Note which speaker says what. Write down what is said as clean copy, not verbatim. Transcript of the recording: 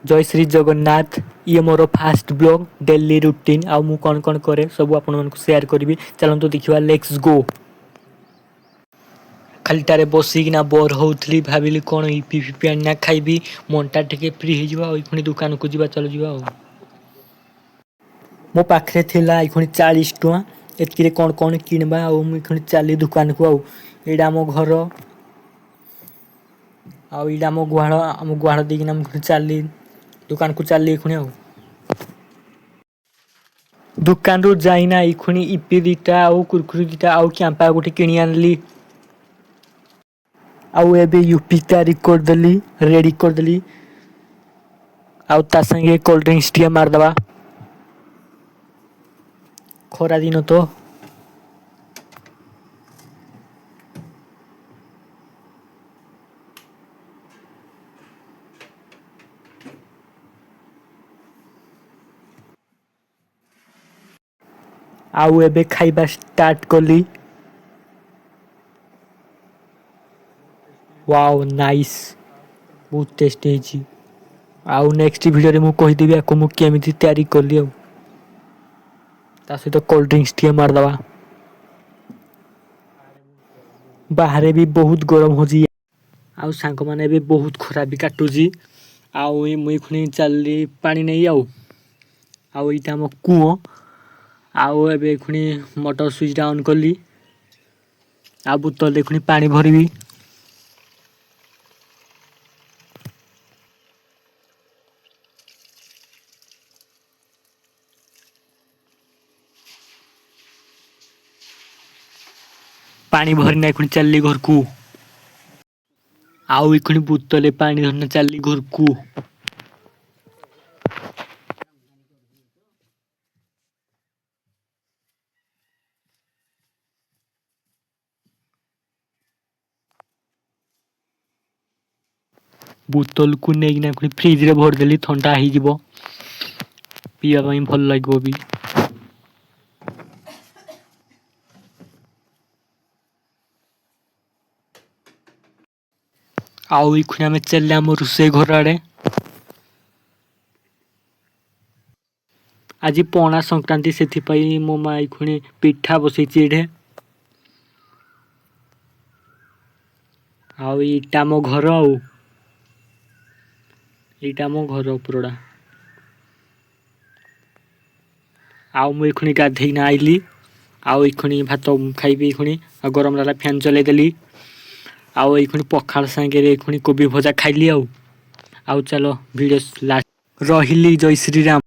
Speaker 1: जय श्री जगन्नाथ। ये मोर fast blog daily routine आउ मु कौन कौन करे सब आपण मानक शेयर करी। चलतु देखा लेट्स गो। खालीटारे बसिकिना बोर होउथली भाविली कौन इपी फिपी आना खाइबी मनटा टिके फ्री हो पुणी दुकान को जीवा चल जीवा। मो पाखे थिला एखुणी 40 टଙ୍କା एतकिरे कौन कौन किणबा आ मुई चली दुकान को एडा आम घर आईडा आम गुहाड़ देकिना चली दुकान को चली खुणी दुकान रू जाइना खुणी इपी दीटा आउ कुरकुरी दीटा आउ कैंपा गोटे किणी आनली आउ एबे यूपी कैरी कर देली रेडी कर देली आउ ता संगे कोल्ड ड्रिंक्स टिया मार दबा खरा दिन तो आउ एबे खाइबा स्टार्ट कली। वाओ नाइस बहुत टेस्टी है। आउ नेक्स्ट वीडियो रे मु कहि देबी आको मु केमिति तयारी करली आ ता सहित कोल्ड ड्रिंक्स टिया मार दबा। बाहर भी बहुत गरम हो जी आउ सांग माने भी बहुत खरा भी काटू जी आउ मुई खुनी चलली पानी नहीं आउ इटा हम कुओ आउ एबे खुनी मोटर स्विच डाउन करली आ बोतल दे खुनी पानी भरबी। पानी भरना खुनी चलली घर को आउ खुनी बोतले पानी धरना चलली घर को। बोतल को नेगिना खुनी फ्रिज रे भर देली ठंडा ही जीवो पिया पई भल लागो भी। आउ खुनी हमें चलले हम रोसे घर आड़े। आज पणा संक्रांति से मो माई खुणी पिठा बसई एठे आउ इटा मो घर इटा मो घर पुरोड़ा आउ मुई खुणी गाधेइना आइली आउ खुणी भात खाइबी खुणी गरम लाला फैन चले देली आउ खुणी पखाल सांगे रे खुणी कोबी भजा खाइली आउ चलो वीडियो लास्ट रहिली। जय श्री राम।